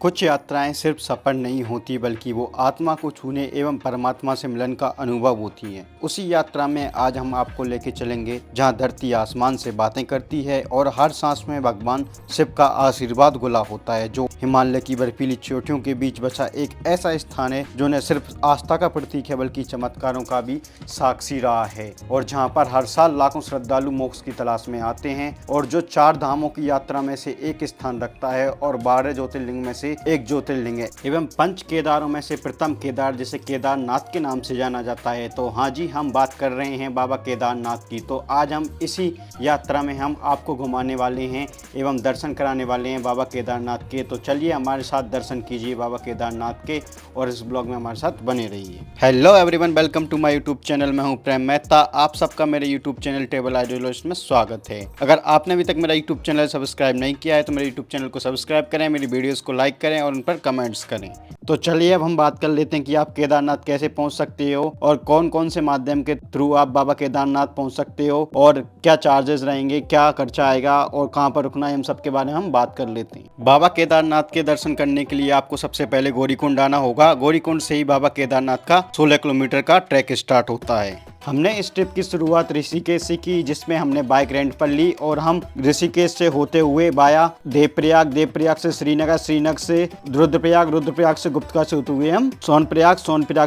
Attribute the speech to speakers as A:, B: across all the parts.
A: कुछ यात्राएं सिर्फ सफर नहीं होती बल्कि वो आत्मा को छूने एवं परमात्मा से मिलन का अनुभव होती हैं। उसी यात्रा में आज हम आपको लेके चलेंगे जहां धरती आसमान से बातें करती है और हर सांस में भगवान शिव का आशीर्वाद घुला होता है, जो हिमालय की बर्फीली चोटियों के बीच बसा एक ऐसा स्थान है जो न सिर्फ आस्था का प्रतीक है बल्कि चमत्कारों का भी साक्षी रहा है, और जहाँ पर हर साल लाखों श्रद्धालु मोक्ष की तलाश में आते हैं और जो 4 धामों की यात्रा में से एक स्थान रखता है और 12 ज्योतिर्लिंग में से एक ज्योतिर्लिंग है एवं 5 केदारों में से प्रथम केदार जिसे केदारनाथ के नाम से जाना जाता है। तो हाँ जी, हम बात कर रहे हैं बाबा केदारनाथ की। तो आज हम इसी यात्रा में हम आपको घुमाने वाले हैं एवं दर्शन कराने वाले हैं बाबा केदारनाथ के। तो चलिए हमारे साथ दर्शन कीजिए बाबा केदारनाथ के और इस ब्लॉग में हमारे साथ बने रहिए। Hello everyone, welcome to my YouTube channel. मैं हूं प्रेम मेहता। आप सबका मेरे यूट्यूब चैनल ट्रैवल आइडियोलॉजिस्ट में स्वागत है। अगर आपने अभी तक मेरा यूट्यूब चैनल सब्सक्राइब नहीं किया है तो मेरे यूट्यूब चैनल को सब्सक्राइब करें, मेरी वीडियोस को लाइक करें और उन पर कमेंट्स करें। तो चलिए अब हम बात कर लेते हैं कि आप केदारनाथ कैसे पहुंच सकते हो और कौन कौन से माध्यम के थ्रू आप बाबा केदारनाथ पहुंच सकते हो और क्या चार्जेस रहेंगे, क्या खर्चा आएगा और कहां पर रुकना है, हम सब के बारे में हम बात कर लेते हैं। बाबा केदारनाथ के दर्शन करने के लिए आपको सबसे पहले गौरीकुंड आना होगा। गौरीकुंड से ही बाबा केदारनाथ का 16 किलोमीटर का ट्रैक स्टार्ट होता है। हमने इस ट्रिप की शुरुआत ऋषिकेश से की, जिसमें हमने बाइक रेंट पर ली और हम ऋषिकेश से होते हुए बाया देवप्रयाग से श्रीनगर से रुद्रप्रयाग से गुप्तका से होते हुए हम सोनप्रयाग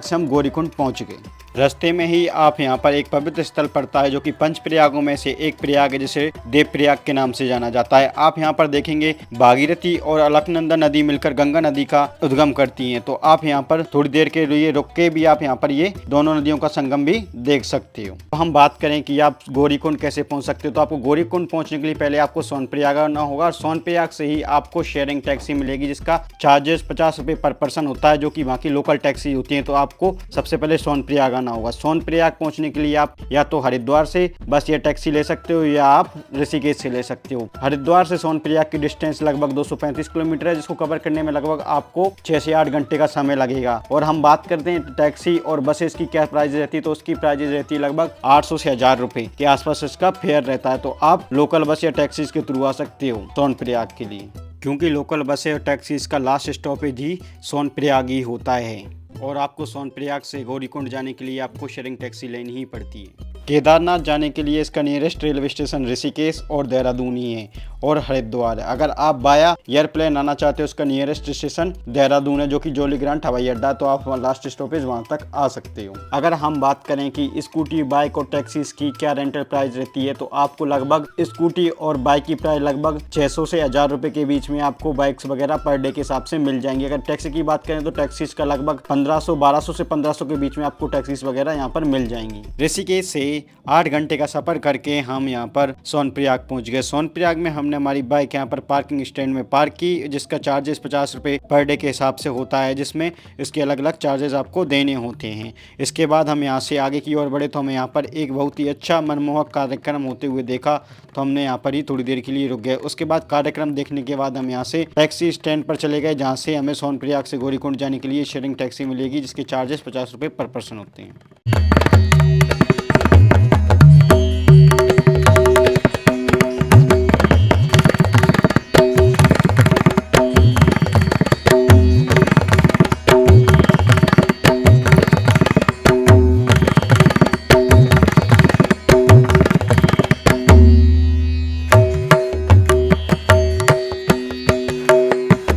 A: से हम गौरीकुंड पहुंच गए। रास्ते में ही आप यहाँ पर एक पवित्र स्थल पड़ता है जो कि 5 प्रयागों में से एक प्रयाग है, जिसे देवप्रयाग के नाम से जाना जाता है। आप यहाँ पर देखेंगे भागीरथी और अलकनंदा नदी मिलकर गंगा नदी का उद्गम करती हैं। तो आप यहाँ पर थोड़ी देर के लिए रुक के भी आप यहाँ पर ये दोनों नदियों का संगम भी देख सकते हो। तो हम बात करें कि आप गौरीकुंड कैसे पहुंच सकते हो, तो आपको गौरीकुंड पहुंचने के लिए पहले आपको सोनप्रयाग आना होगा। सोनप्रयाग से ही आपको शेयरिंग टैक्सी मिलेगी जिसका चार्जेस 50 रुपये पर पर्सन होता है, जो कि वहाँ की लोकल टैक्सी होती है। तो आपको सबसे पहले सोनप्रयाग आना होगा। सोनप्रयाग पहुंचने के लिए आप या तो हरिद्वार से बस ये टैक्सी ले सकते हो या आप ऋषिकेश से ले सकते हो। हरिद्वार से सोनप्रयाग की डिस्टेंस लगभग 235 किलोमीटर है, जिसको कवर करने में लगभग आपको 6 से 8 घंटे का समय लगेगा। और हम बात करते हैं टैक्सी और बसेस की क्या प्राइस रहती है, तो उसकी प्राइस रहती है लगभग 800 से 1000 रुपए के आसपास इसका फेयर रहता है। तो आप लोकल बस या टैक्सीज के थ्रू आ सकते हो सोनप्रयाग के लिए, क्योंकि लोकल बसें और टैक्सीज का लास्ट स्टॉपेज ही सोनप्रयाग ही होता है और आपको सोनप्रयाग से गौरीकुंड जाने के लिए आपको शेयरिंग टैक्सी लेनी ही पड़ती है। केदारनाथ जाने के लिए इसका नियरेस्ट रेलवे स्टेशन ऋषिकेश और देहरादून ही है और हरिद्वार है। अगर आप बाया एयरप्लेन आना चाहते हो उसका नियरेस्ट स्टेशन देहरादून है, जो कि जौलीग्रांट हवाई अड्डा, तो आप लास्ट स्टॉपेज वहां तक आ सकते हो। अगर हम बात करें कि स्कूटी, बाइक और टैक्सीज की क्या रेंटल प्राइस रहती है, तो आपको लगभग स्कूटी और बाइक की प्राइस लगभग 600 से 1000 रुपए के बीच में आपको बाइक्स वगैरह पर डे के हिसाब से मिल जाएंगे। अगर टैक्सी की बात करें तो टैक्सीज का लगभग 1200 से 1500 के बीच में आपको टैक्सीज वगैरह यहाँ पर मिल जाएंगी। ऋषिकेश से 8 घंटे का सफर करके हम यहाँ पर सोनप्रयाग पहुंच गए। सोनप्रयाग में हमने हमारी बाइक यहाँ पर पार्किंग स्टैंड में पार्क की, जिसका चार्जेस 50 रुपये पर डे के हिसाब से होता है, जिसमें इसके अलग अलग चार्जेस आपको देने होते हैं। इसके बाद हम यहाँ से आगे की ओर बढ़े तो हमें यहाँ पर एक बहुत ही अच्छा मनमोहक कार्यक्रम होते हुए देखा, तो हमने यहाँ पर ही थोड़ी देर के लिए रुक गए। उसके बाद कार्यक्रम देखने के बाद हम यहाँ से टैक्सी स्टैंड पर चले गए, जहाँ से हमें सोनप्रयाग से गौरीकुंड जाने के लिए शेयरिंग टैक्सी मिलेगी, जिसके चार्जेस 50 रुपये पर पर्सन होते हैं।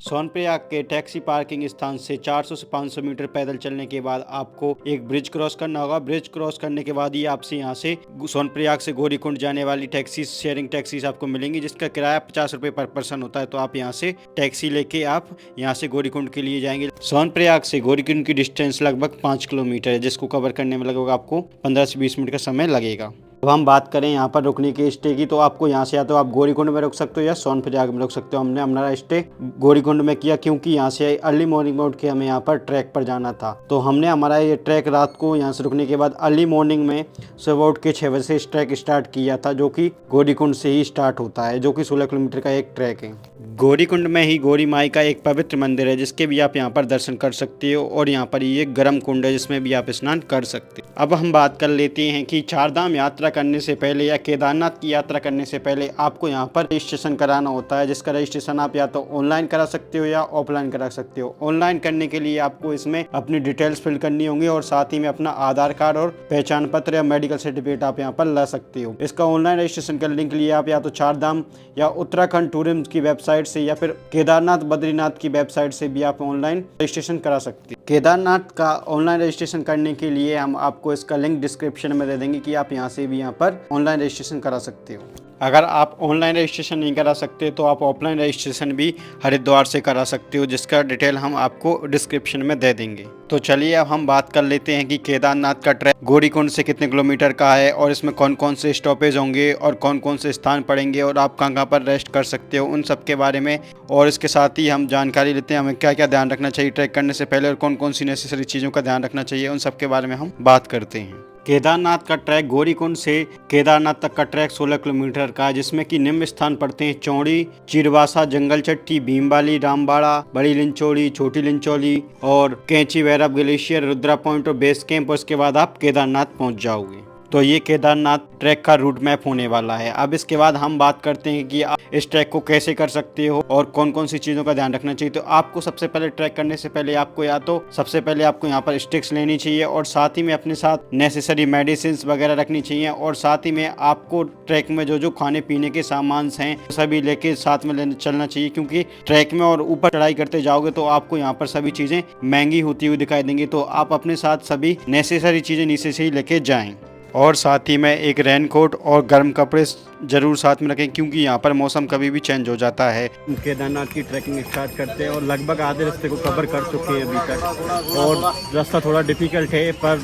A: सोनप्रयाग के टैक्सी पार्किंग स्थान से 400 से 500 मीटर पैदल चलने के बाद आपको एक ब्रिज क्रॉस करना होगा। ब्रिज क्रॉस करने के बाद ही आपसे यहाँ से सोनप्रयाग से गौरीकुंड जाने वाली टैक्सी, शेयरिंग टैक्सीज आपको मिलेंगी, जिसका किराया 50 रुपये पर पर्सन होता है। तो आप यहाँ से टैक्सी लेके आप यहाँ से गौरीकुंड के लिए जाएंगे। सोनप्रयाग से गौरीकुंड की डिस्टेंस लगभग 5 किलोमीटर है, जिसको कवर करने में लगभग आपको 15 से 20 मिनट का समय लगेगा। अब हम बात करें यहाँ पर रुकने के स्टे की, तो आपको यहाँ से या तो आप गौरीकुंड में रुक सकते हो या सोनप्रयाग में रुक सकते हो। हमने हमारा स्टे गौरीकुंड में किया, क्योंकि यहाँ से अर्ली मॉर्निंग में उठ के हमें यहाँ पर ट्रैक पर जाना था। तो हमने हमारा ये ट्रैक रात को यहाँ से रुकने के बाद अर्ली मॉर्निंग में सुबह उठ के 6 बजे से ट्रैक स्टार्ट किया था, जो कि गौरीकुंड से ही स्टार्ट होता है, जो कि 16 किलोमीटर का एक ट्रैक है। गौरीकुंड में ही गौरी माई का एक पवित्र मंदिर है, जिसके भी आप यहाँ पर दर्शन कर सकते हो, और यहाँ पर ये गर्म कुंड है जिसमें भी आप स्नान कर सकते हो। अब हम बात कर लेते हैं कि 4 धाम यात्रा करने से पहले या केदारनाथ की यात्रा करने से पहले आपको यहाँ पर रजिस्ट्रेशन कराना होता है, जिसका रजिस्ट्रेशन आप या तो ऑनलाइन करा सकते हो या ऑफलाइन करा सकते हो। ऑनलाइन करने के लिए आपको इसमें अपनी डिटेल्स फिल करनी होंगी और साथ ही में अपना आधार कार्ड और पहचान पत्र या मेडिकल सर्टिफिकेट आप यहाँ पर ला सकते हो। इसका ऑनलाइन रजिस्ट्रेशन का लिंक लिए आप या तो चारधाम या उत्तराखंड टूरिज्म की वेबसाइट से या फिर केदारनाथ बद्रीनाथ की वेबसाइट से भी आप ऑनलाइन रजिस्ट्रेशन करा सकते हैं। केदारनाथ का ऑनलाइन रजिस्ट्रेशन करने के लिए हम आपको इसका लिंक डिस्क्रिप्शन में दे देंगे कि आप यहाँ से भी यहाँ पर ऑनलाइन रजिस्ट्रेशन करा सकते हो। अगर आप ऑनलाइन रजिस्ट्रेशन नहीं करा सकते तो आप ऑफलाइन रजिस्ट्रेशन भी हरिद्वार से करा सकते हो, जिसका डिटेल हम आपको डिस्क्रिप्शन में दे देंगे। तो चलिए अब हम बात कर लेते हैं कि केदारनाथ का ट्रैक गौरीकुंड से कितने किलोमीटर का है और इसमें कौन कौन से स्टॉपेज होंगे और कौन कौन से स्थान पड़ेंगे और आप कहाँ कहाँ पर रेस्ट कर सकते हो, उन सब के बारे में। और इसके साथ ही हम जानकारी लेते हैं हमें क्या क्या ध्यान रखना चाहिए ट्रैक करने से पहले और कौन कौन सी नेसेसरी चीज़ों का ध्यान रखना चाहिए, उन सब के बारे में हम बात करते हैं। केदारनाथ का ट्रैक गौरीकुंड से केदारनाथ तक का ट्रैक 16 किलोमीटर का है, जिसमें कि निम्न स्थान पड़ते हैं चौड़ी, चिरवासा, जंगल चट्टी, भीमबाली, रामबाड़ा, बड़ी लिंचौड़ी, छोटी लिंचौली और कैंची भैरव ग्लेशियर, रुद्रा पॉइंट और बेस कैंप। और इसके बाद आप केदारनाथ पहुंच जाओगे। तो ये केदारनाथ ट्रैक का रूट मैप होने वाला है। अब इसके बाद हम बात करते हैं कि आप इस ट्रैक को कैसे कर सकते हो और कौन कौन सी चीज़ों का ध्यान रखना चाहिए। तो आपको सबसे पहले ट्रैक करने से पहले आपको या तो सबसे पहले आपको यहाँ पर स्टिक्स लेनी चाहिए और साथ ही में अपने साथ नेसेसरी मेडिसिन वगैरह रखनी चाहिए और साथ ही में आपको ट्रैक में जो जो खाने पीने के सामान हैं सभी लेके साथ में चलना चाहिए, क्योंकि ट्रैक में और ऊपर चढ़ाई करते जाओगे तो आपको यहाँ पर सभी चीज़ें महंगी होती हुई दिखाई देंगी। तो आप अपने साथ सभी नेसेसरी चीज़ें नीचे से ही लेके जाएँ और साथ ही में एक रेनकोट और गर्म कपड़े जरूर साथ में रखें, क्योंकि यहाँ पर मौसम कभी भी चेंज हो जाता है। केदारनाथ की ट्रैकिंग स्टार्ट करते हैं और लगभग आधे रास्ते को कवर कर चुके हैं अभी तक और रास्ता थोड़ा डिफिकल्ट है, पर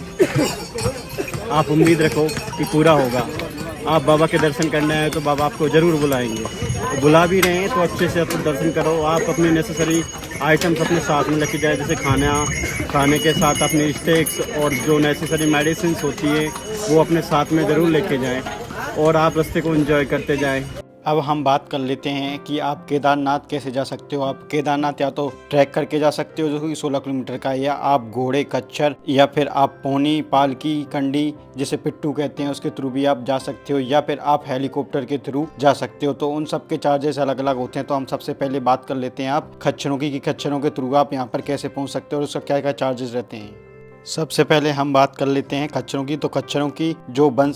A: आप उम्मीद रखो कि पूरा होगा। आप बाबा के दर्शन करने आए तो बाबा आपको ज़रूर बुलाएंगे, तो बुला भी रहे हैं तो अच्छे से अपने दर्शन करो। आप अपनी नेसेसरी आइटम्स अपने साथ में लेके जाए, जैसे खाने के साथ अपने स्टेक्स और जो नेसेसरी मेडिसिन होती है वो अपने साथ में ज़रूर लेके जाएं और आप रास्ते को एंजॉय करते जाएं। अब हम बात कर लेते हैं कि आप केदारनाथ कैसे जा सकते हो। आप केदारनाथ या तो ट्रैक करके जा सकते हो जो कि 16 किलोमीटर का है, या आप घोड़े, खच्चर या फिर आप पोनी, पालकी, कंडी जिसे पिट्टू कहते हैं उसके थ्रू भी आप जा सकते हो, या फिर आप हेलीकॉप्टर के थ्रू जा सकते हो। तो उन सब के चार्जेस अलग अलग होते हैं। तो हम सबसे पहले बात कर लेते हैं आप खच्चरों की, कि खच्चरों के थ्रू आप यहाँ पर कैसे पहुँच सकते हो और उसका क्या क्या चार्जेस रहते हैं। सबसे पहले हम बात कर लेते हैं खच्चरों की। तो खच्चरों की जो वन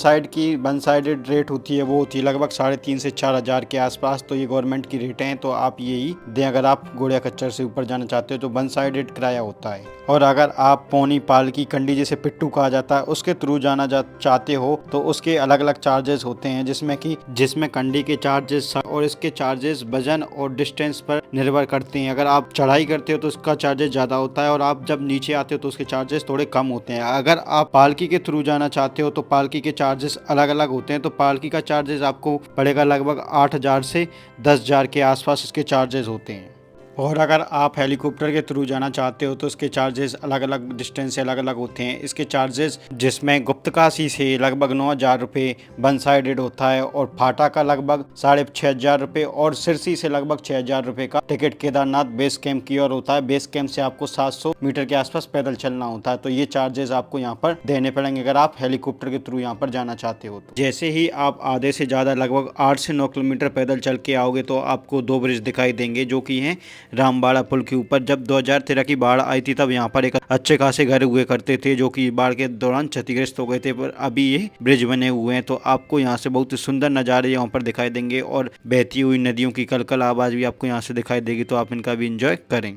A: साइडेड रेट होती है वो होती है लगभग 3,500 से 4,000 के आसपास। तो ये गवर्नमेंट की रेट हैं, तो आप यही दें अगर आप घोड़े खच्चर से ऊपर जाना चाहते हो तो वन साइडेड किराया होता है। और अगर आप पोनी, पालकी, कंडी जिसे पिट्टू कहा जाता है उसके थ्रू जाना चाहते हो तो उसके अलग अलग चार्जेस होते हैं, जिसमें कंडी के चार्जेस और इसके चार्जेस वजन और डिस्टेंस पर निर्भर करते हैं। अगर आप चढ़ाई करते हो तो उसका चार्जेस ज़्यादा होता है और आप जब नीचे आते हो तो उसके चार्जेस थोड़े कम होते हैं। अगर आप पालकी के थ्रू जाना चाहते हो तो पालकी के चार्जेस अलग अलग होते हैं। तो पालकी का चार्जेस आपको पड़ेगा लगभग 8,000 से 10,000 के आसपास इसके चार्जेस होते हैं। और अगर आप हेलीकॉप्टर के थ्रू जाना चाहते हो तो इसके चार्जेस अलग अलग डिस्टेंस से अलग अलग होते हैं। इसके चार्जेस जिसमें गुप्तकाशी से लगभग 9,000 रुपये वन साइडेड होता है और फाटा का लगभग 6,500 रुपये और सिरसी से लगभग 6,000 रुपये का टिकट केदारनाथ बेस कैंप की ओर होता है। बेस कैंप से आपको 700 मीटर के आसपास पैदल चलना होता है। तो ये चार्जेस आपको यहाँ पर देने पड़ेंगे अगर आप हेलीकॉप्टर के थ्रू यहाँ पर जाना चाहते हो। तो जैसे ही आप आधे से ज़्यादा लगभग 8 से 9 किलोमीटर पैदल चल के आओगे तो आपको 2 ब्रिज दिखाई देंगे जो कि हैं रामबाड़ा पुल के ऊपर। जब 2013 की बाढ़ आई थी तब यहाँ पर एक अच्छे खासे घर हुए करते थे जो कि बाढ़ के दौरान क्षतिग्रस्त हो गए थे, पर अभी ये ब्रिज बने हुए हैं। तो आपको यहाँ से बहुत ही सुंदर नज़ारे यहाँ पर दिखाई देंगे और बहती हुई नदियों की कलकल आवाज़ भी आपको यहाँ से दिखाई देगी, तो आप इनका भी इंजॉय करें।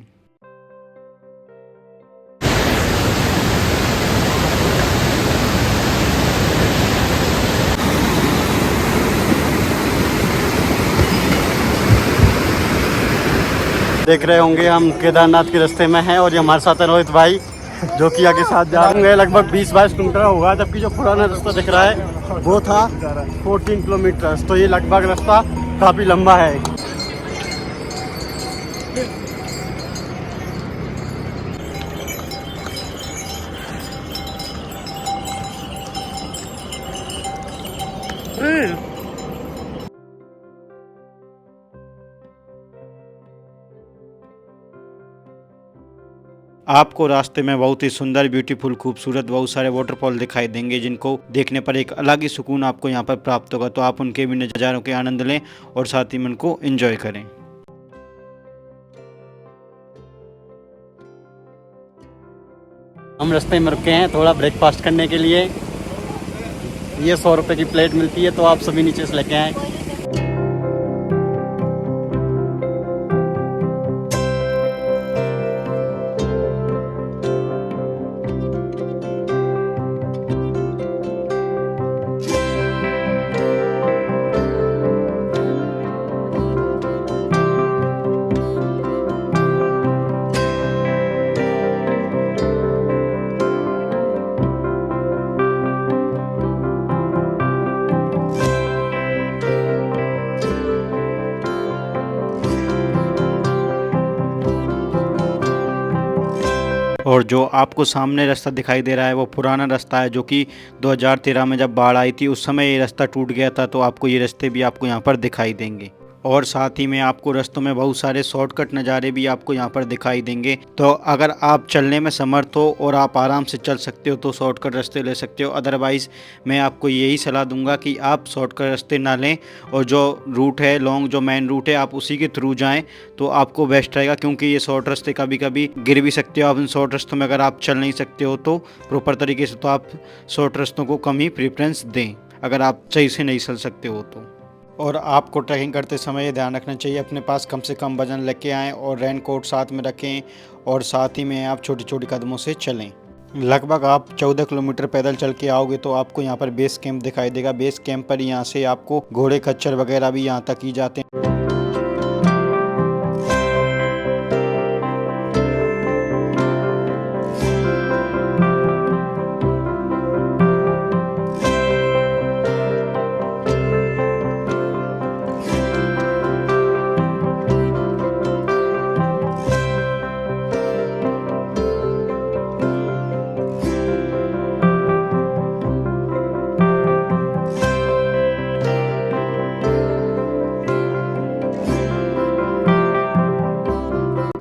A: देख रहे होंगे हम केदारनाथ के रास्ते में हैं और ये हमारे साथ है रोहित भाई जो कि आगे साथ जा रहे हैं। लगभग 20-22 किलोमीटर होगा, जबकि जो पुराना रास्ता दिख रहा है वो था 14 किलोमीटर। तो ये लगभग रास्ता काफ़ी लंबा है। आपको रास्ते में बहुत ही सुंदर, ब्यूटीफुल, खूबसूरत बहुत सारे वाटरफॉल दिखाई देंगे, जिनको देखने पर एक अलग ही सुकून आपको यहाँ पर प्राप्त होगा। तो आप उनके भी नज़ारों के आनंद लें और साथ ही मन को एंजॉय करें।
B: हम रास्ते में रुके हैं थोड़ा ब्रेकफास्ट करने के लिए। ये 100 रुपये की प्लेट मिलती है, तो आप सभी नीचे से लेके आएँ।
A: और जो आपको सामने रास्ता दिखाई दे रहा है वो पुराना रास्ता है, जो कि 2013 में जब बाढ़ आई थी उस समय ये रास्ता टूट गया था। तो आपको ये रास्ते भी आपको यहाँ पर दिखाई देंगे और साथ ही में आपको रास्तों में बहुत सारे शॉर्टकट नज़ारे भी आपको यहाँ पर दिखाई देंगे। तो अगर आप चलने में समर्थ हो और आप आराम से चल सकते हो तो शॉर्टकट रास्ते ले सकते हो। अदरवाइज़ मैं आपको यही सलाह दूंगा कि आप शॉर्टकट रास्ते ना लें और जो रूट है लॉन्ग, जो मेन रूट है, आप उसी के थ्रू जाएं तो आपको बेस्ट रहेगा, क्योंकि ये शॉर्ट रास्ते कभी कभी गिर भी सकते हो आप इन शॉर्ट रास्तों में। अगर आप चल नहीं सकते हो तो प्रॉपर तरीके से, तो आप शॉर्ट रास्तों को कम ही प्रेफरेंस दें अगर आप सही से नहीं चल सकते हो तो। और आपको ट्रैकिंग करते समय ये ध्यान रखना चाहिए अपने पास कम से कम वजन लेके आएँ और रेन कोट साथ में रखें और साथ ही में आप छोटी छोटी कदमों से चलें। लगभग आप 14 किलोमीटर पैदल चल के आओगे तो आपको यहाँ पर बेस कैंप दिखाई देगा। बेस कैंप पर यहाँ से आपको घोड़े, खच्चर वगैरह भी यहाँ तक की जाते हैं।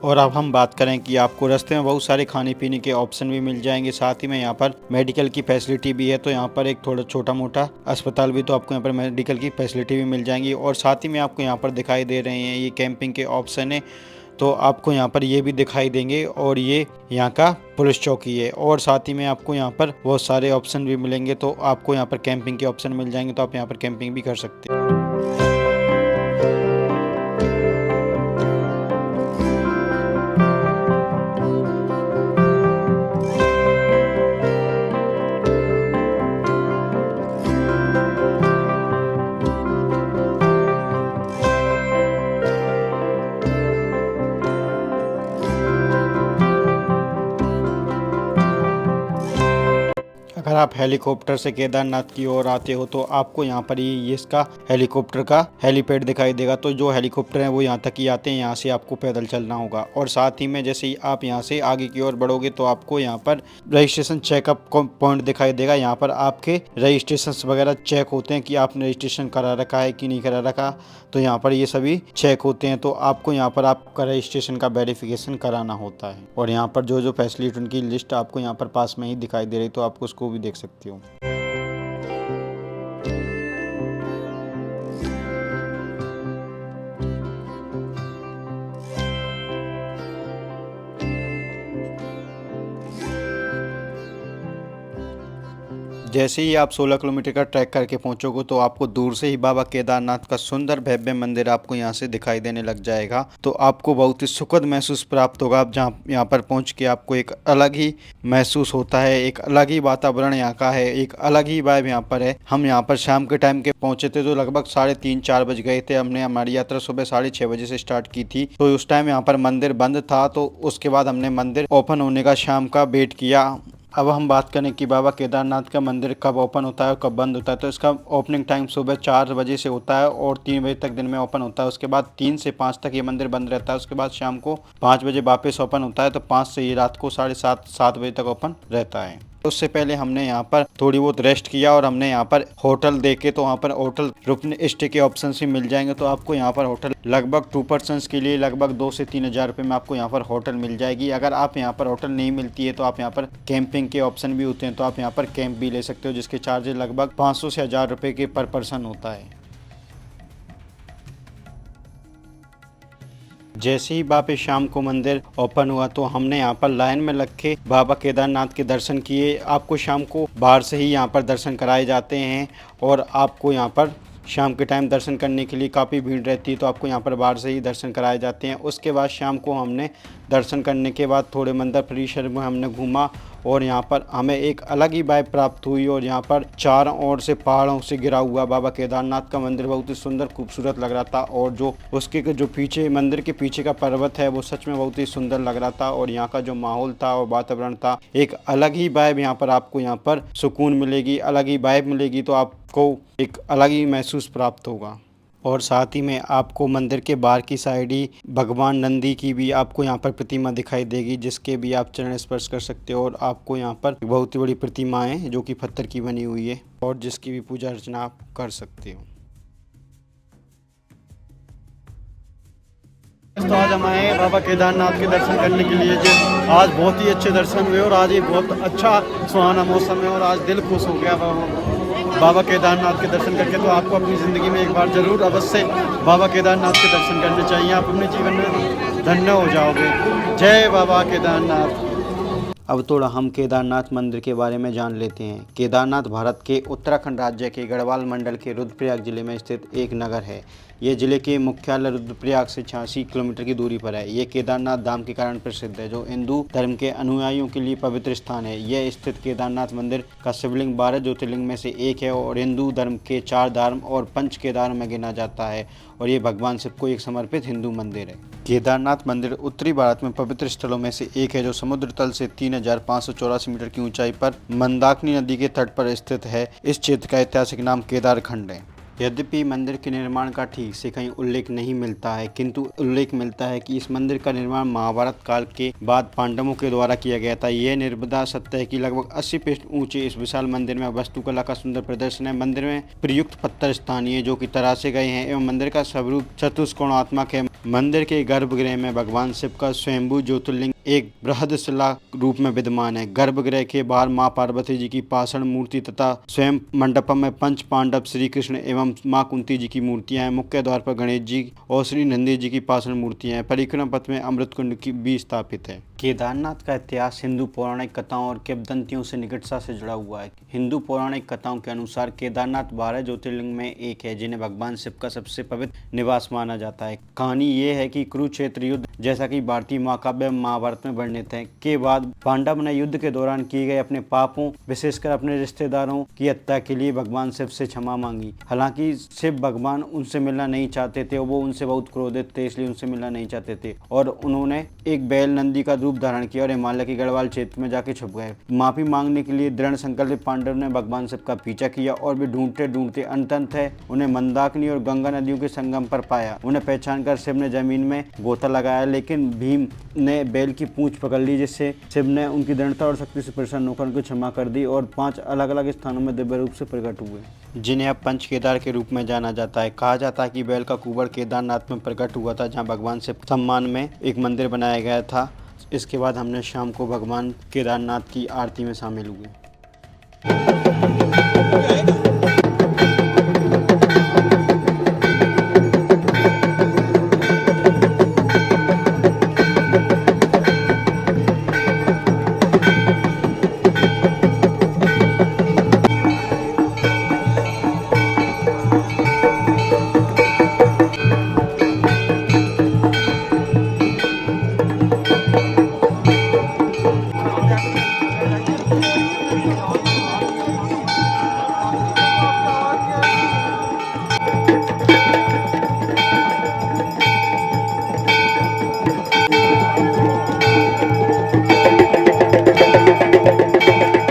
A: और अब हम बात करें कि आपको रास्ते में बहुत सारे खाने पीने के ऑप्शन भी मिल जाएंगे। साथ ही में यहाँ पर मेडिकल की फैसिलिटी भी है, तो यहाँ पर एक थोड़ा छोटा मोटा अस्पताल भी, तो आपको यहाँ पर मेडिकल की फैसिलिटी भी मिल जाएंगी। और साथ ही में आपको यहाँ पर दिखाई दे रहे हैं ये कैंपिंग के ऑप्शन है, तो आपको यहाँ पर ये भी दिखाई देंगे। और ये यहाँ का पुलिस चौकी है और साथ ही में आपको यहाँ पर बहुत सारे ऑप्शन भी मिलेंगे, तो आपको यहाँ पर कैंपिंग के ऑप्शन मिल जाएंगे, तो आप यहाँ पर कैंपिंग भी कर सकते हैं। अगर आप हेलीकॉप्टर से केदारनाथ की ओर आते हो तो आपको यहाँ पर ये इसका हेलीकॉप्टर का हेलीपैड दिखाई देगा। तो जो हेलीकॉप्टर है वो यहाँ तक ही आते हैं, यहाँ से आपको पैदल चलना होगा। और साथ ही में जैसे ही आप यहाँ से आगे की ओर बढ़ोगे तो आपको यहाँ पर रजिस्ट्रेशन चेकअप पॉइंट दिखाई देगा। यहाँ पर आपके रजिस्ट्रेशन वगैरह चेक होते हैं कि आपने रजिस्ट्रेशन करा रखा है कि नहीं करा रखा, तो यहाँ पर ये सभी चेक होते हैं। तो आपको यहाँ पर आपका रजिस्ट्रेशन का वेरिफिकेशन कराना होता है। और यहाँ पर जो जो फैसिलिटी उनकी लिस्ट आपको यहाँ पर पास में ही दिखाई दे रही, तो आपको उसको भी देख सकते हो। जैसे ही आप 16 किलोमीटर का ट्रैक करके पहुंचोगे तो आपको दूर से ही बाबा केदारनाथ का सुंदर भव्य मंदिर आपको यहां से दिखाई देने लग जाएगा। तो आपको बहुत ही सुखद महसूस प्राप्त होगा। आप जहां यहां पर पहुंच के आपको एक अलग ही महसूस होता है, एक अलग ही वातावरण यहाँ का है, एक अलग ही वाइब यहाँ पर है। हम यहाँ पर शाम के टाइम के पहुंचे थे तो लगभग 3:30-4 बज गए थे। हमने हमारी यात्रा सुबह 6:30 बजे से स्टार्ट की थी, तो उस टाइम यहाँ पर मंदिर बंद था। तो उसके बाद हमने मंदिर ओपन होने का शाम का वेट किया। अब हम बात करें कि बाबा केदारनाथ का मंदिर कब ओपन होता है और कब बंद होता है, तो इसका ओपनिंग टाइम सुबह 4 बजे से होता है और 3 बजे तक दिन में ओपन होता है। उसके बाद 3 से 5 तक ये मंदिर बंद रहता है। उसके बाद शाम को 5 बजे वापस ओपन होता है। तो 5 से ये रात को 7:30 बजे तक ओपन रहता है। उससे पहले हमने यहाँ पर थोड़ी बहुत रेस्ट किया और हमने यहाँ पर होटल देखे, तो वहाँ पर होटल रुकने स्टे के ऑप्शन भी मिल जाएंगे। तो आपको यहाँ पर होटल लगभग 2 पर्सन्स के लिए लगभग 2 से 3 हज़ार रुपये में आपको यहाँ पर होटल मिल जाएगी। अगर आप यहाँ पर होटल नहीं मिलती है तो आप यहाँ पर कैंपिंग के ऑप्शन भी होते हैं, तो आप यहाँ पर कैंप भी ले सकते हो, जिसके चार्जेस लगभग 500 से 1000 रुपये के पर पर्सन होता है। जैसे ही वापस शाम को मंदिर ओपन हुआ तो हमने यहाँ पर लाइन में लग के बाबा केदारनाथ के दर्शन किए। आपको शाम को बाहर से ही यहाँ पर दर्शन कराए जाते हैं और आपको यहाँ पर शाम के टाइम दर्शन करने के लिए काफ़ी भीड़ रहती है, तो आपको यहाँ पर बाहर से ही दर्शन कराए जाते हैं। उसके बाद शाम को हमने दर्शन करने के बाद थोड़े मंदिर परिसर में हमने घूमा और यहाँ पर हमें एक अलग ही वाइब प्राप्त हुई। और यहाँ पर चारों ओर से पहाड़ों से घिरा हुआ बाबा केदारनाथ का मंदिर बहुत ही सुंदर खूबसूरत लग रहा था, और जो उसके जो पीछे मंदिर के पीछे का पर्वत है वो सच में बहुत ही सुंदर लग रहा था। और यहाँ का जो माहौल था और वातावरण था, एक अलग ही वाइब यहाँ पर आपको यहाँ पर सुकून मिलेगी, अलग ही वाइब मिलेगी, तो आपको एक अलग ही महसूस प्राप्त होगा। और साथ ही में आपको मंदिर के बाहर की साइड ही भगवान नंदी की भी आपको यहाँ पर प्रतिमा दिखाई देगी, जिसके भी आप चरण स्पर्श कर सकते हो। और आपको यहाँ पर बहुत ही बड़ी प्रतिमा है जो कि पत्थर की बनी हुई है और जिसकी भी पूजा अर्चना आप कर सकते हो। तो आज हम आए हैं बाबा केदारनाथ के दर्शन करने के लिए। जो आज बहुत ही अच्छे दर्शन हुए और आज एक बहुत अच्छा सुहाना मौसम है और आज दिल खुश हो गया बाबा केदारनाथ के दर्शन करके। तो आपको अपनी ज़िंदगी में एक बार ज़रूर अवश्य बाबा केदारनाथ के दर्शन करने चाहिए, आप अपने जीवन में धन्य हो जाओगे। जय बाबा केदारनाथ। अब थोड़ा हम केदारनाथ मंदिर के बारे में जान लेते हैं। केदारनाथ भारत के उत्तराखंड राज्य के गढ़वाल मंडल के रुद्रप्रयाग जिले में स्थित एक नगर है। ये जिले के मुख्यालय रुद्रप्रयाग से 86 किलोमीटर की दूरी पर है। ये केदारनाथ धाम के कारण प्रसिद्ध है, जो हिंदू धर्म के अनुयायियों के लिए पवित्र स्थान है। यह स्थित केदारनाथ मंदिर का शिवलिंग 12 ज्योतिर्लिंग में से एक है और हिंदू धर्म के 4 धाम और 5 केदार में गिना जाता है, और ये भगवान शिव को एक समर्पित हिंदू मंदिर है। केदारनाथ मंदिर उत्तरी भारत में पवित्र स्थलों में से एक है, जो समुद्र तल से 3584 मीटर की ऊंचाई पर मंदाकिनी नदी के तट पर स्थित है। इस क्षेत्र का ऐतिहासिक नाम केदारखंड है। यद्यपि मंदिर के निर्माण का ठीक से कहीं उल्लेख नहीं मिलता है, किंतु उल्लेख मिलता है कि इस मंदिर का निर्माण महाभारत काल के बाद पांडवों के द्वारा किया गया था। यह नर्मदा सतह की लगभग 80 फीट ऊंचे इस विशाल मंदिर में वास्तुकला का सुंदर प्रदर्शन है। मंदिर में प्रयुक्त पत्थर स्थानीय जो कि तराशे गए हैं एवं मंदिर का स्वरूप चतुष्कोणात्मक है। मंदिर के गर्भगृह में भगवान शिव का स्वयंभू ज्योतिर्लिंग एक बृहदशिला रूप में विद्यमान है। गर्भगृह के बाहर मां पार्वती जी की पाषाण मूर्ति तथा स्वयं मंडपम में पंच पांडव श्री कृष्ण एवं मां कुंती जी की मूर्तियां हैं। मुख्य द्वार पर गणेश जी और श्री नंदी जी की पाषाण मूर्तियां हैं। परिक्रमा पथ में अमृत कुंड की भी स्थापित है। केदारनाथ का इतिहास हिंदू पौराणिक कथाओं और किंवदंतियों से निकटता से जुड़ा हुआ है। हिंदू पौराणिक कथाओं के अनुसार केदारनाथ 12 ज्योतिर्लिंग में एक है, जिन्हें भगवान शिव का सबसे पवित्र निवास माना जाता है। कहानी ये है कि कुरुक्षेत्र युद्ध, जैसा कि भारतीय महाकाव्य महाभारत में वर्णित है, के बाद पांडव ने युद्ध के दौरान किए गए अपने पापों, विशेषकर अपने रिश्तेदारों की हत्या के लिए भगवान शिव से क्षमा मांगी। हालांकि शिव भगवान उनसे मिलना नहीं चाहते थे, वो उनसे बहुत क्रोधित थे, इसलिए उनसे मिलना नहीं चाहते थे और उन्होंने एक बैल नंदी का रूप धारण किया और हिमालय के गढ़वाल क्षेत्र में जाके छुप गए। माफी मांगने के लिए दृढ़ संकल्पित पांडव ने भगवान शिव का पीछा किया और भी ढूंढते ढूंढते अंततः उन्हें मंदाकिनी और गंगा नदियों के संगम पर पाया। उन्हें पहचान कर शिव ने जमीन में गोता लगाया, लेकिन भीम ने बैल की पूंछ पकड़ ली, जिससे शिव ने उनकी दृढ़ता और शक्ति से प्रसन्न होकर उनको क्षमा कर दी और 5 अलग अलग स्थानों में दिव्य रूप से प्रकट हुए, जिन्हें अब पंच केदार के रूप में जाना जाता है। कहा जाता है कि बैल का कुबड़ केदारनाथ में प्रकट हुआ था, जहां भगवान शिव के सम्मान में एक मंदिर बनाया गया था। इसके बाद हमने शाम को भगवान केदारनाथ की आरती में शामिल हुए।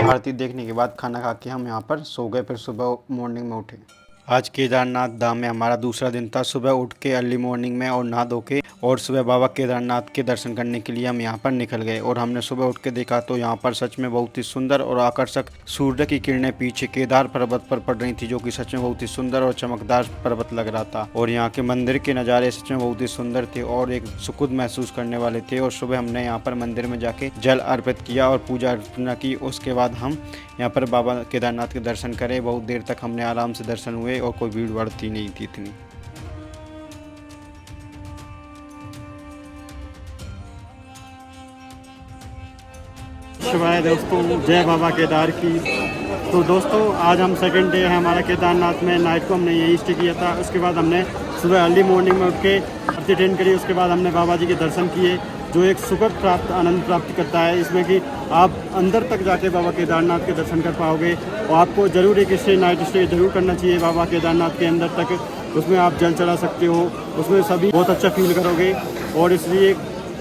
A: आरती देखने के बाद खाना खा के हम यहाँ पर सो गए, फिर सुबह मॉर्निंग में उठे। आज केदारनाथ धाम में हमारा दूसरा दिन था। सुबह उठ के अर्ली मॉर्निंग में और नहा धो के और सुबह बाबा केदारनाथ के दर्शन करने के लिए हम यहाँ पर निकल गए। और हमने सुबह उठ के देखा तो यहाँ पर सच में बहुत ही सुंदर और आकर्षक सूर्य की किरणें पीछे केदार पर्वत पर पड़ रही थी, जो कि सच में बहुत ही सुंदर और चमकदार पर्वत लग रहा था। और यहाँ के मंदिर के नज़ारे सच में बहुत ही सुंदर थे और एक सुकून महसूस करने वाले थे। और सुबह हमने यहाँ पर मंदिर में जाके जल अर्पित किया और पूजा अर्चना की। उसके बाद हम यहाँ पर बाबा केदारनाथ के दर्शन करें। बहुत देर तक हमने आराम से दर्शन हुए और कोई भीड़ बढ़ती नहीं थी इतनी।
B: शिवाय दोस्तों, जय बाबा केदार की। तो दोस्तों, आज हम सेकंड डे है हमारा केदारनाथ में। नाइट को हमने यहीं स्टे किया था। उसके बाद हमने सुबह अर्ली मॉर्निंग में उठ के आरती अटेंड करी। उसके बाद हमने बाबा जी के दर्शन किए, जो एक सुखद प्राप्त आनंद प्राप्त करता है, इसमें कि आप अंदर तक जाके बाबा केदारनाथ के दर्शन कर पाओगे। और आपको ज़रूर एक स्टे नाइट स्टे ज़रूर करना चाहिए बाबा केदारनाथ के अंदर तक। उसमें आप जल चढ़ा सकते हो, उसमें सभी बहुत अच्छा फील करोगे। और इसलिए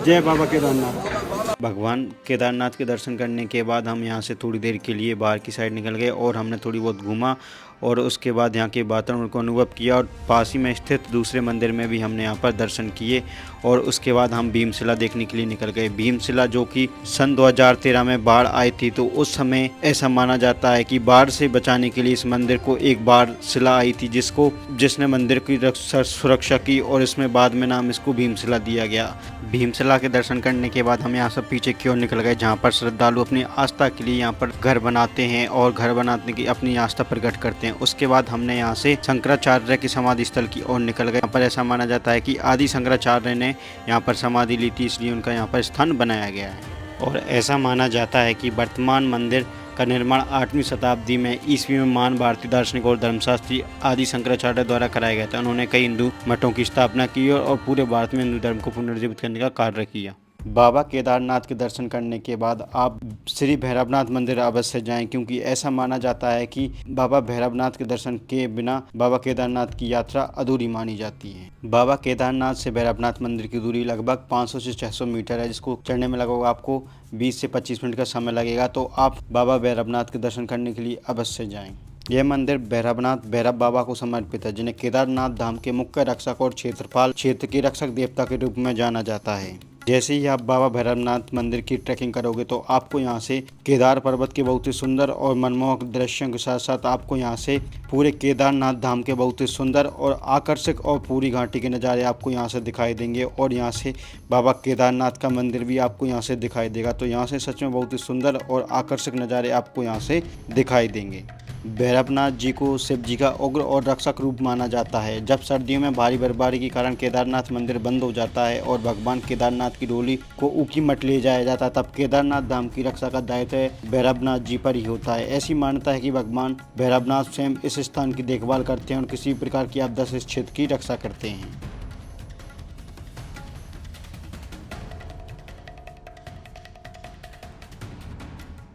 B: जय बाबा केदारनाथ।
A: भगवान केदारनाथ के दर्शन करने के बाद हम यहाँ से थोड़ी देर के लिए बाहर की साइड निकल गए और हमने थोड़ी बहुत घूमा और उसके बाद यहाँ के वातावरण को अनुभव किया। और पास ही में स्थित दूसरे मंदिर में भी हमने यहाँ पर दर्शन किए। और उसके बाद हम भीमशिला देखने के लिए निकल गए। भीमशिला जो कि सन 2013 में बाढ़ आई थी, तो उस समय ऐसा माना जाता है कि बाढ़ से बचाने के लिए इस मंदिर को एक बार शिला आई थी, जिसने मंदिर की सुरक्षा की और इसमें बाद में नाम इसको भीमशिला दिया गया। भीमशिला के दर्शन करने के बाद हम यहाँ से पीछे की ओर निकल गए, जहाँ पर श्रद्धालु अपनी आस्था के लिए यहाँ पर घर बनाते हैं और घर बनाने की अपनी आस्था प्रकट करते हैं। उसके बाद हमने यहाँ से शंकराचार्य की समाधि स्थल की ओर निकल गए। यहाँ पर ऐसा माना जाता है कि आदि शंकराचार्य ने यहाँ पर समाधि ली थी, इसलिए उनका यहाँ पर स्थान बनाया गया है। और ऐसा माना जाता है कि वर्तमान मंदिर का निर्माण 8वीं शताब्दी में ईस्वी में महान भारतीय दार्शनिक और धर्मशास्त्री आदि शंकराचार्य द्वारा कराया गया था। उन्होंने कई हिंदू मठों की स्थापना की और पूरे भारत में हिंदू धर्म को पुनर्जीवित करने का कार्य किया। बाबा केदारनाथ के दर्शन करने के बाद आप श्री भैरवनाथ मंदिर अवश्य जाएं, क्योंकि ऐसा माना जाता है कि बाबा भैरवनाथ के दर्शन के बिना बाबा केदारनाथ की यात्रा अधूरी मानी जाती है। बाबा केदारनाथ से भैरवनाथ मंदिर की दूरी लगभग 500 से 600 मीटर है, जिसको चढ़ने में लगभग आपको 20 से 25 मिनट का समय लगेगा। तो आप बाबा भैरवनाथ के दर्शन करने के लिए अवश्य जाएँ। यह मंदिर भैरवनाथ भैरव बाबा को समर्पित है, जिन्हें केदारनाथ धाम के मुख्य रक्षक और क्षेत्र के रक्षक देवता के रूप में जाना जाता है। जैसे ही आप बाबा भैरवनाथ मंदिर की ट्रैकिंग करोगे तो आपको यहाँ से केदार पर्वत के बहुत ही सुंदर और मनमोहक दृश्यों के साथ साथ आपको यहाँ से पूरे केदारनाथ धाम के बहुत ही सुंदर और आकर्षक और पूरी घाटी के नज़ारे आपको यहाँ से दिखाई देंगे। और यहाँ से बाबा केदारनाथ का मंदिर भी आपको यहाँ से दिखाई देगा। तो यहाँ से सच में बहुत ही सुंदर और आकर्षक नज़ारे आपको यहाँ से दिखाई देंगे। भैरवनाथ जी को शिव जी का उग्र और रक्षक रूप माना जाता है। जब सर्दियों में भारी बर्फबारी के कारण केदारनाथ मंदिर बंद हो जाता है और भगवान केदारनाथ की डोली को ऊखी मठ ले जाया जाता है, तब केदारनाथ धाम की रक्षा का दायित्व भैरवनाथ जी पर ही होता है। ऐसी मान्यता है कि भगवान भैरवनाथ स्वयं इस स्थान की देखभाल करते हैं और किसी प्रकार की आपदा से इस क्षेत्र की रक्षा करते हैं।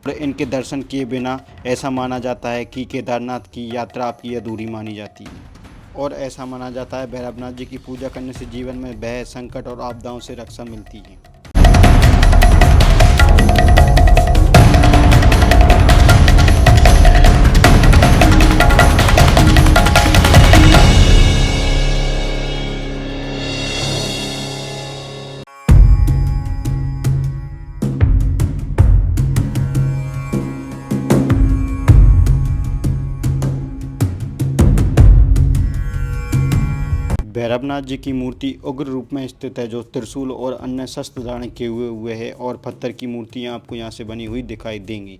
A: और इनके दर्शन किए बिना ऐसा माना जाता है कि केदारनाथ की यात्रा आपकी अधूरी मानी जाती है। और ऐसा माना जाता है भैरवनाथ जी की पूजा करने से जीवन में भय, संकट और आपदाओं से रक्षा मिलती है। भैरवनाथ जी की मूर्ति उग्र रूप में स्थित है, जो त्रिशूल और अन्य शस्त्र धारण किए हुए है और पत्थर की मूर्तियां आपको यहां से बनी हुई दिखाई देंगी।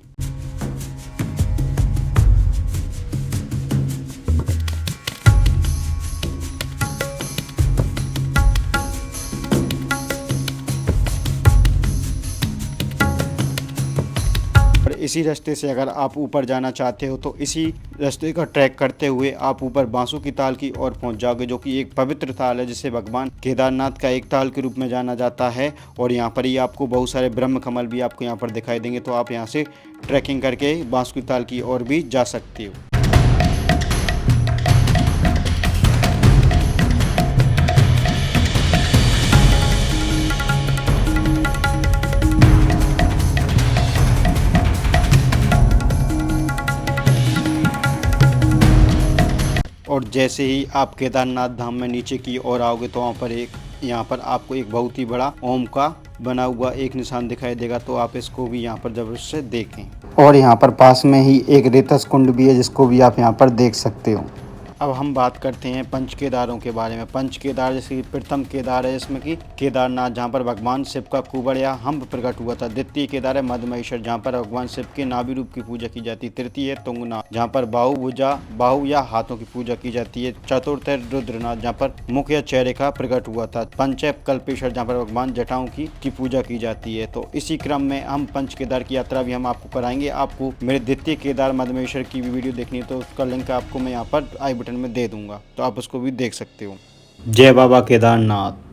A: इसी रास्ते से अगर आप ऊपर जाना चाहते हो तो इसी रास्ते का ट्रैक करते हुए आप ऊपर बांसुकी ताल की ओर पहुंच जाओगे, जो कि एक पवित्र ताल है, जिसे भगवान केदारनाथ का एक ताल के रूप में जाना जाता है। और यहाँ पर ही आपको बहुत सारे ब्रह्म कमल भी आपको यहाँ पर दिखाई देंगे। तो आप यहाँ से ट्रैकिंग करके बांसुकी ताल की ओर भी जा सकते हो। और जैसे ही आप केदारनाथ धाम में नीचे की ओर आओगे तो यहाँ पर आपको एक बहुत ही बड़ा ओम का बना हुआ एक निशान दिखाई देगा, तो आप इसको भी यहाँ पर जरूर से देखें। और यहाँ पर पास में ही एक रेतस कुंड भी है जिसको भी आप यहाँ पर देख सकते हो। अब हम बात करते हैं पंच केदारों के बारे में। पंच केदार जैसे कि प्रथम केदार है इसमें कि केदारनाथ, जहाँ पर भगवान शिव का कुबड़ या हम्प प्रकट हुआ था। द्वितीय केदार है मधुमहेश्वर, जहाँ पर भगवान शिव के नाभि रूप की पूजा की जाती है। तृतीय है तुंगनाथ, जहाँ पर बाहु या हाथों की पूजा की जाती है। चतुर्थ है रुद्रनाथ, जहाँ पर मुख या चेहरे का प्रकट हुआ था। पंचम कल्पेश्वर, जहाँ पर भगवान जटाओं की पूजा की जाती है। तो इसी क्रम में हम पंच केदार की यात्रा भी हम आपको कराएंगे। आपको मेरे द्वितीय केदार मधुमहेश्वर की भी वीडियो देखनी है तो उसका लिंक आपको मैं यहाँ पर आई बटन में दे दूंगा, तो आप उसको भी देख सकते हो। जय बाबा केदारनाथ।